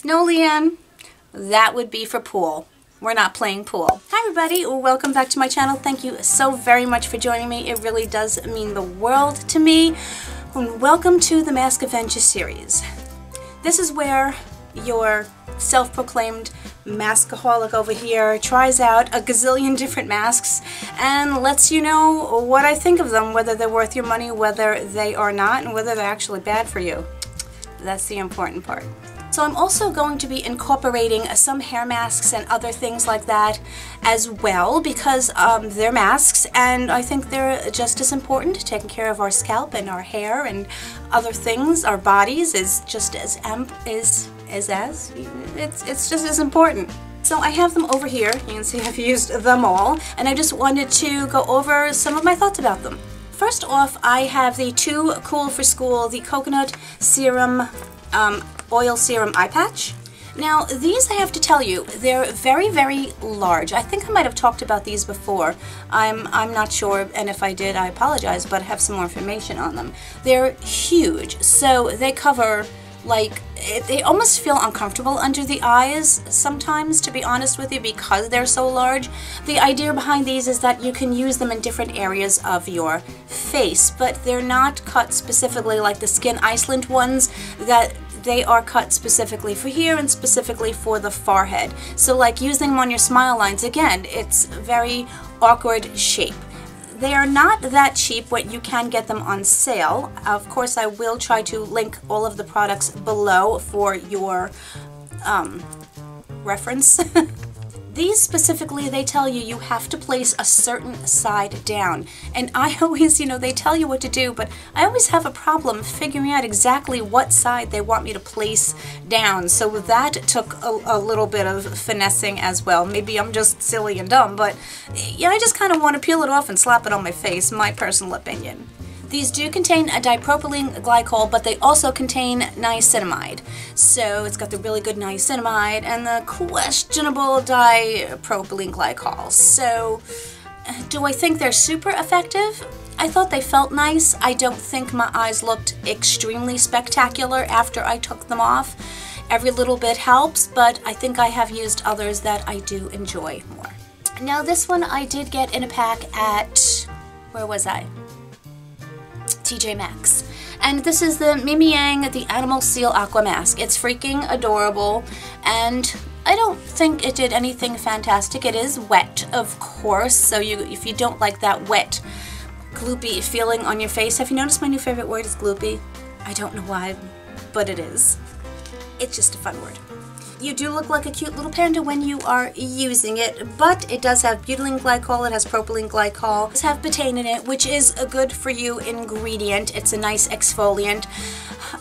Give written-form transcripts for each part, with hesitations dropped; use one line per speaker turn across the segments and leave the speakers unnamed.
No, Leanne, that would be for pool. We're not playing pool. Hi everybody, welcome back to my channel. Thank you so very much for joining me. It really does mean the world to me. And welcome to the Mask Avenger series. This is where your self-proclaimed maskaholic over here tries out a gazillion different masks and lets you know what I think of them, whether they're worth your money, whether they are not, and whether they're actually bad for you. That's the important part. So I'm also going to be incorporating some hair masks and other things like that as well, because they're masks and I think they're just as important. Taking care of our scalp and our hair and other things, our bodies, is just as it's just as important. So I have them over here. You can see I've used them all, and I just wanted to go over some of my thoughts about them. First off, I have the Too Cool for School, the Coconut Serum Oil Serum Eye Patch. Now these, I have to tell you, they're very, very large. I think I might have talked about these before. I'm not sure, and if I did, I apologize, but I have some more information on them. They're huge, so they cover, like, they almost feel uncomfortable under the eyes sometimes, to be honest with you, because they're so large. The idea behind these is that you can use them in different areas of your face, but they're not cut specifically like the Skin Iceland ones, that they are cut specifically for here and specifically for the forehead. So like using them on your smile lines, again, it's very awkward shape. They are not that cheap, but you can get them on sale. Of course, I will try to link all of the products below for your reference. These specifically, they tell you you have to place a certain side down. And I always, they tell you what to do, but I always have a problem figuring out exactly what side they want me to place down. So that took a little bit of finessing as well. Maybe I'm just silly and dumb, but yeah, I just kind of want to peel it off and slap it on my face, my personal opinion. These do contain a dipropylene glycol, but they also contain niacinamide. So it's got the really good niacinamide and the questionable dipropylene glycol. So do I think they're super effective? I thought they felt nice. I don't think my eyes looked extremely spectacular after I took them off. Every little bit helps, but I think I have used others that I do enjoy more. Now this one I did get in a pack at, where was I? TJ Maxx. And this is the Mimi Yang, the Animal Seal Aqua Mask. It's freaking adorable, and I don't think it did anything fantastic. It is wet, of course, so if you don't like that wet, gloopy feeling on your face. Have you noticed my new favorite word is gloopy? I don't know why, but it is. It's just a fun word. You do look like a cute little panda when you are using it, but it does have butylene glycol, it has propylene glycol, it does have betaine in it, which is a good for you ingredient. It's a nice exfoliant.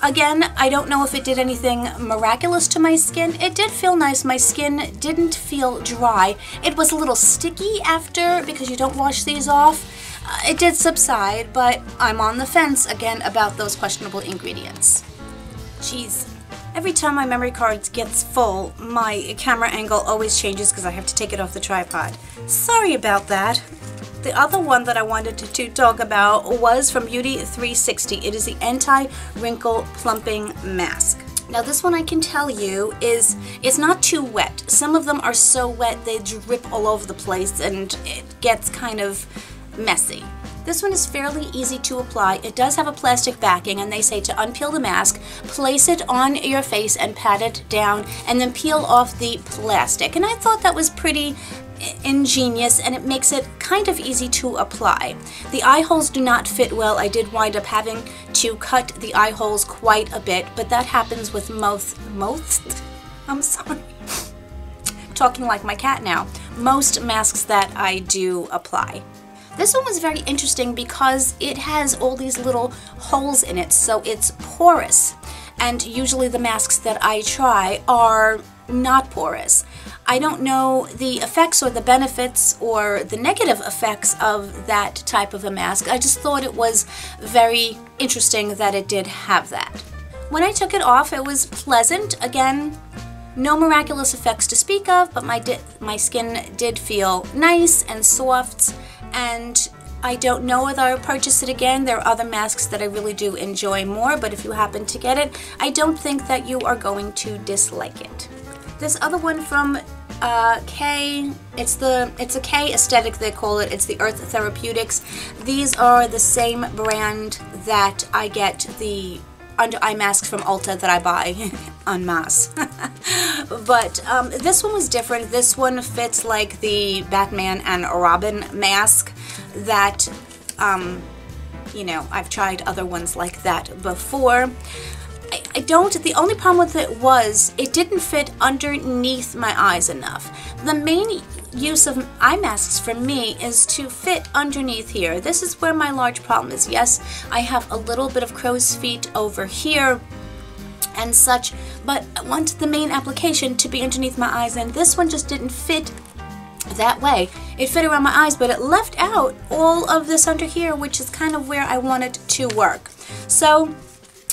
Again, I don't know if it did anything miraculous to my skin. It did feel nice. My skin didn't feel dry. It was a little sticky after, because you don't wash these off. It did subside, but I'm on the fence again about those questionable ingredients. Jeez. Every time my memory card gets full, my camera angle always changes because I have to take it off the tripod. Sorry about that. The other one that I wanted to talk about was from Beauty 360. It is the anti-wrinkle plumping mask. Now this one, I can tell you, it's not too wet. Some of them are so wet they drip all over the place and it gets kind of messy. This one is fairly easy to apply. It does have a plastic backing, and they say to unpeel the mask, place it on your face and pat it down, and then peel off the plastic. And I thought that was pretty ingenious, and it makes it kind of easy to apply. The eye holes do not fit well. I did wind up having to cut the eye holes quite a bit, but that happens with most, I'm sorry, talking like my cat now, most masks that I do apply. This one was very interesting because it has all these little holes in it, so it's porous. And usually the masks that I try are not porous. I don't know the effects or the benefits or the negative effects of that type of a mask. I just thought it was very interesting that it did have that. When I took it off, it was pleasant. Again, no miraculous effects to speak of, but my skin did feel nice and soft, and I don't know whether I'll purchase it again. There are other masks that I really do enjoy more, but if you happen to get it, I don't think that you are going to dislike it. This other one from K, it's a K aesthetic they call it. It's the Earth Therapeutics. These are the same brand that I get the under eye masks from Ulta that I buy en masse. But this one was different. This one fits like the Batman and Robin mask that, you know, I've tried other ones like that before. The only problem with it was it didn't fit underneath my eyes enough. The main use of eye masks for me is to fit underneath here. This is where my large problem is. Yes, I have a little bit of crow's feet over here and such, but I want the main application to be underneath my eyes, and this one just didn't fit that way. It fit around my eyes, but it left out all of this under here, which is kind of where I wanted to work. So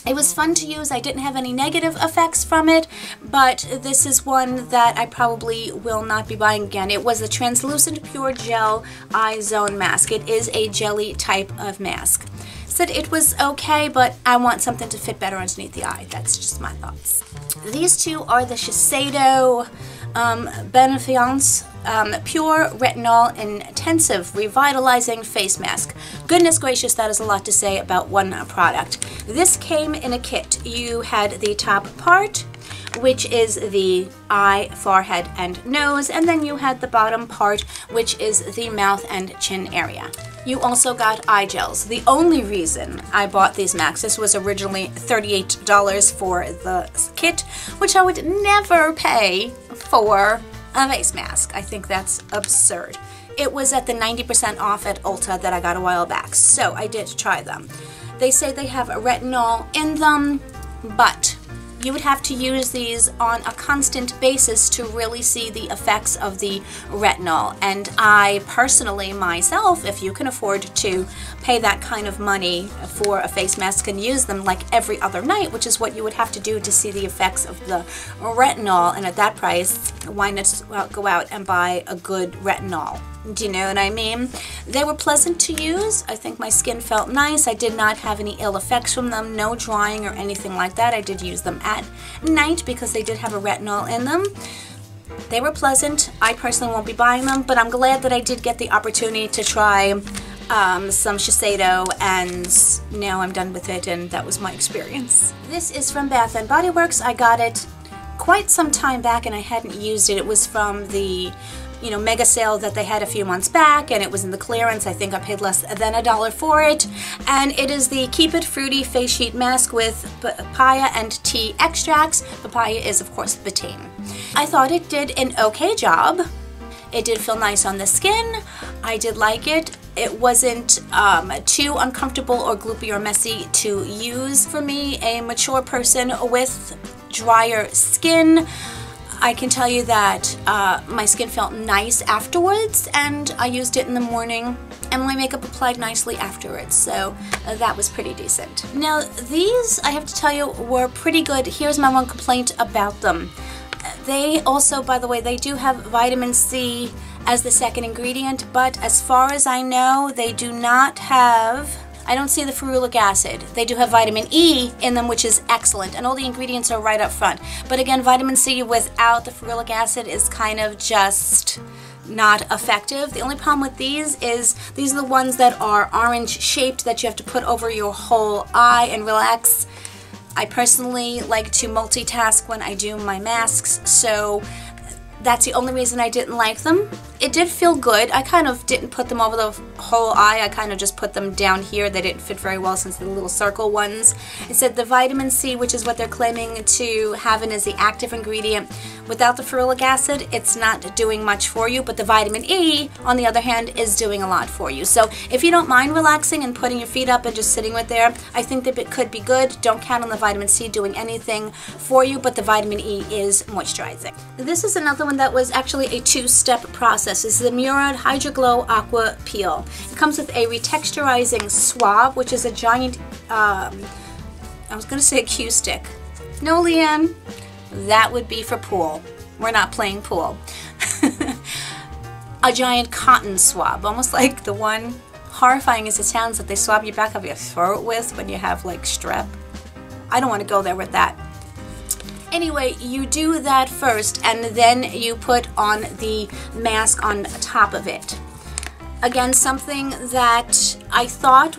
it was fun to use. I didn't have any negative effects from it, but this is one that I probably will not be buying again. It was a translucent pure gel eye zone mask. It is a jelly type of mask. Said it was okay, but I want something to fit better underneath the eye. That's just my thoughts. These two are the Shiseido benefiance pure retinol intensive revitalizing face mask. Goodness gracious, that is a lot to say about one product. This came in a kit. You had the top part, which is the eye, forehead, and nose, and then you had the bottom part, which is the mouth and chin area. You also got eye gels. The only reason I bought these masks, this was originally $38 for the kit, which I would never pay for a face mask. I think that's absurd. It was at the 90% off at Ulta that I got a while back, so I did try them. They say they have a retinol in them, but you would have to use these on a constant basis to really see the effects of the retinol. And I personally, myself, if you can afford to pay that kind of money for a face mask and use them like every other night, which is what you would have to do to see the effects of the retinol, and at that price, why not go out and buy a good retinol? Do you know what I mean? They were pleasant to use. I think my skin felt nice. I did not have any ill effects from them, no drying or anything like that. I did use them at night because they did have a retinol in them. They were pleasant. I personally won't be buying them, but I'm glad that I did get the opportunity to try some Shiseido, and now I'm done with it, and that was my experience. This is from Bath & Body Works. I got it quite some time back and I hadn't used it. It was from the mega sale that they had a few months back, and it was in the clearance. I think I paid less than $1 for it, and it is the Keep It Fruity Face Sheet Mask with papaya and tea extracts. Papaya is, of course, betaine. I thought it did an okay job. It did feel nice on the skin. I did like it. It wasn't too uncomfortable or gloopy or messy to use for me, a mature person with drier skin. I can tell you that my skin felt nice afterwards, and I used it in the morning, and my makeup applied nicely afterwards, so that was pretty decent. Now these, I have to tell you, were pretty good. Here's my one complaint about them. They also, by the way, they do have vitamin C as the second ingredient, but as far as I know, they do not have, I don't see the ferulic acid. They do have vitamin E in them, which is excellent, and all the ingredients are right up front. But again, vitamin C without the ferulic acid is kind of just not effective. The only problem with these is these are the ones that are orange shaped that you have to put over your whole eye and relax. I personally like to multitask when I do my masks, so that's the only reason I didn't like them. It did feel good. I kind of didn't put them over the whole eye. I kind of just put them down here. They didn't fit very well since they're the little circle ones. It said the vitamin C, which is what they're claiming to have in as the active ingredient. Without the ferulic acid, it's not doing much for you, but the vitamin E, on the other hand, is doing a lot for you. So if you don't mind relaxing and putting your feet up and just sitting right there, I think that it could be good. Don't count on the vitamin C doing anything for you, but the vitamin E is moisturizing. This is another one that was actually a two-step process. This is the Murad Hydro Glow Aqua Peel. It comes with a retexturizing swab, which is a giant, I was going to say cue stick. No, Leanne, that would be for pool. We're not playing pool. A giant cotton swab, almost like the one horrifying as it sounds, that they swab your back of your throat with when you have like strep. I don't want to go there with that. Anyway, you do that first, and then you put on the mask on top of it. Again, something that I thought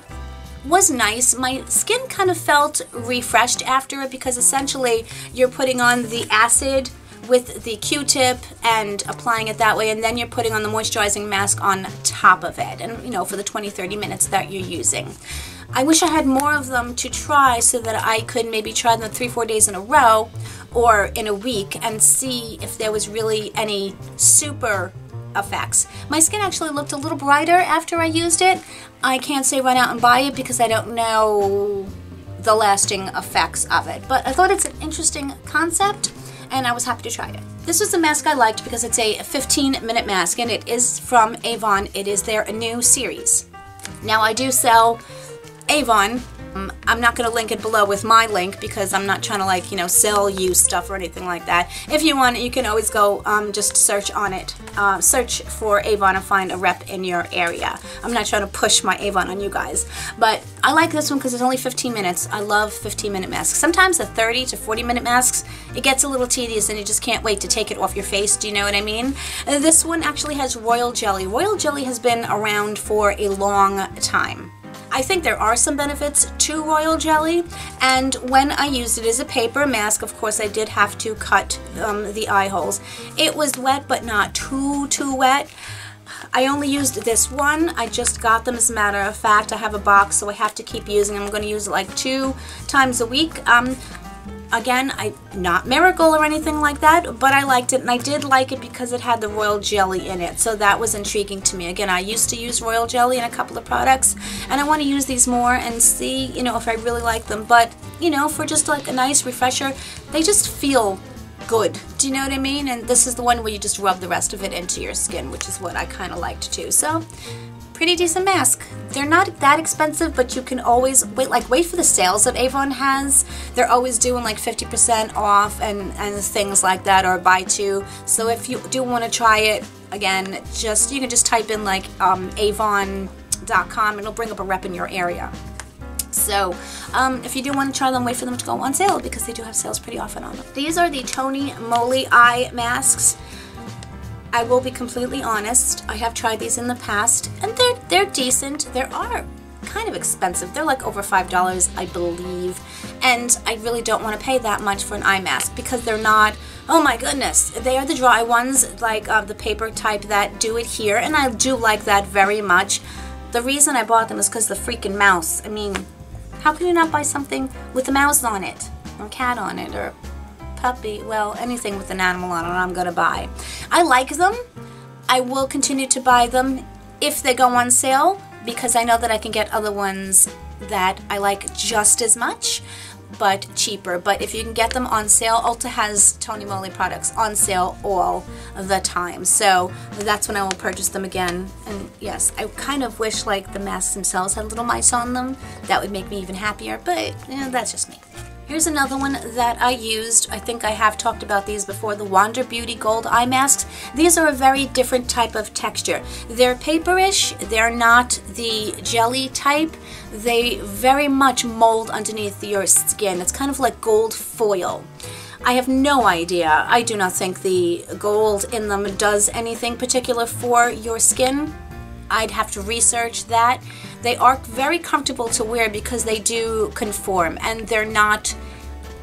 was nice. My skin kind of felt refreshed after it, because essentially you're putting on the acid with the Q-tip and applying it that way, and then you're putting on the moisturizing mask on top of it, and you know, for the 20-30 minutes that you're using. I wish I had more of them to try so that I could maybe try them 3-4 days in a row or in a week and see if there was really any super effects. My skin actually looked a little brighter after I used it. I can't say run out and buy it because I don't know the lasting effects of it, but I thought it's an interesting concept and I was happy to try it. This was a mask I liked because it's a 15-minute mask, and it is from Avon. It is their Anew series. Now, I do sell Avon. I'm not going to link it below with my link because I'm not trying to, like, you know, sell you stuff or anything like that. If you want it, you can always go just search on it. Search for Avon and find a rep in your area. I'm not trying to push my Avon on you guys. But I like this one because it's only 15 minutes. I love 15-minute masks. Sometimes the 30 to 40-minute masks, it gets a little tedious and you just can't wait to take it off your face. Do you know what I mean? This one actually has royal jelly. Royal jelly has been around for a long time. I think there are some benefits to royal jelly, and when I used it as a paper mask, of course I did have to cut the eye holes. It was wet, but not too wet. I only used this one. I just got them, as a matter of fact. I have a box, so I have to keep using them. I'm going to use it like 2 times a week. Again, not miracle or anything like that, but I liked it, and I did like it because it had the royal jelly in it, so that was intriguing to me. Again, I used to use royal jelly in a couple of products, and I want to use these more and see, you know, if I really like them. But, you know, for just like a nice refresher, they just feel good. Do you know what I mean? And this is the one where you just rub the rest of it into your skin, which is what I kind of liked too. So, pretty decent mask. They're not that expensive, but you can always wait for the sales that Avon has. They're always doing like 50% off and things like that, or buy 2. So if you do want to try it, again, you can just type in like avon.com and it'll bring up a rep in your area. So if you do want to try them, wait for them to go on sale because they do have sales pretty often on them. These are the Tony Moly eye masks. I will be completely honest, I have tried these in the past, and they're decent. They are kind of expensive. They're like over $5, I believe, and I really don't want to pay that much for an eye mask because they're not, oh my goodness, they are the dry ones, like the paper type that do adhere, and I do like that very much. The reason I bought them is because the freaking mouse. I mean, how can you not buy something with a mouse on it, or a cat on it, or puppy? Well, anything with an animal on it I'm gonna buy. I like them. I will continue to buy them if they go on sale because I know that I can get other ones that I like just as much but cheaper. But if you can get them on sale, Ulta has Tony Moly products on sale all the time, so that's when I will purchase them again. And yes, I kind of wish like the masks themselves had little mice on them. That would make me even happier, but that's just me. Here's another one that I used. I think I have talked about these before, the Wander Beauty Gold Eye Masks. These are a very different type of texture. They're paperish, they're not the jelly type. They very much mold underneath your skin. It's kind of like gold foil. I have no idea. I do not think the gold in them does anything particular for your skin. I'd have to research that. They are very comfortable to wear because they do conform and they're not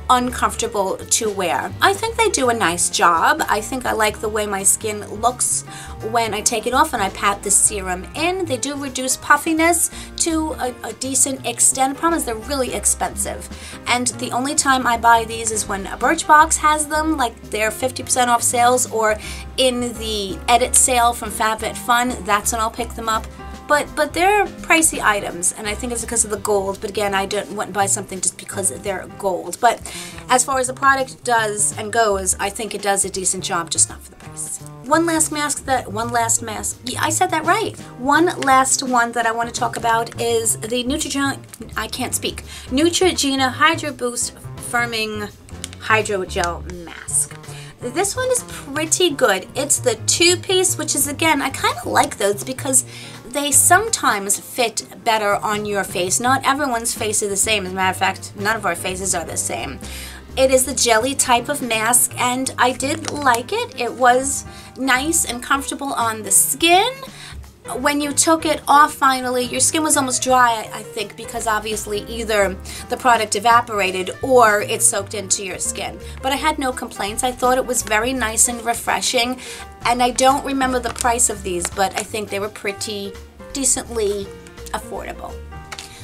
uncomfortable to wear. I think they do a nice job. I think I like the way my skin looks when I take it off and I pat the serum in. They do reduce puffiness to a decent extent. The problem is they're really expensive. And the only time I buy these is when Birchbox has them, like they're 50% off sales, or in the edit sale from FabFitFun. That's when I'll pick them up. But they're pricey items, and I think it's because of the gold. But again, I wouldn't buy something just because they're gold. But as far as the product does and goes, I think it does a decent job, just not for the price. One last mask, yeah, I said that right. One last one that I want to talk about is the Neutrogena, Neutrogena Hydro Boost Firming Hydrogel Mask. This one is pretty good. It's the 2-piece, which is, again, I kind of like those because they sometimes fit better on your face. Not everyone's face is the same. As a matter of fact, none of our faces are the same. It is the jelly type of mask, and I did like it. It was nice and comfortable on the skin. When you took it off finally, your skin was almost dry, I think, because obviously either the product evaporated or it soaked into your skin. But I had no complaints. I thought it was very nice and refreshing, and I don't remember the price of these, but I think they were pretty decently affordable.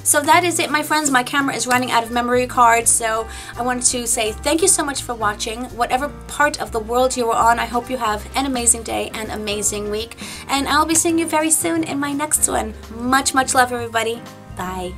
So that is it, my friends. My camera is running out of memory cards, so I wanted to say thank you so much for watching. Whatever part of the world you are on, I hope you have an amazing day and amazing week. And I'll be seeing you very soon in my next one. Much, much love, everybody. Bye.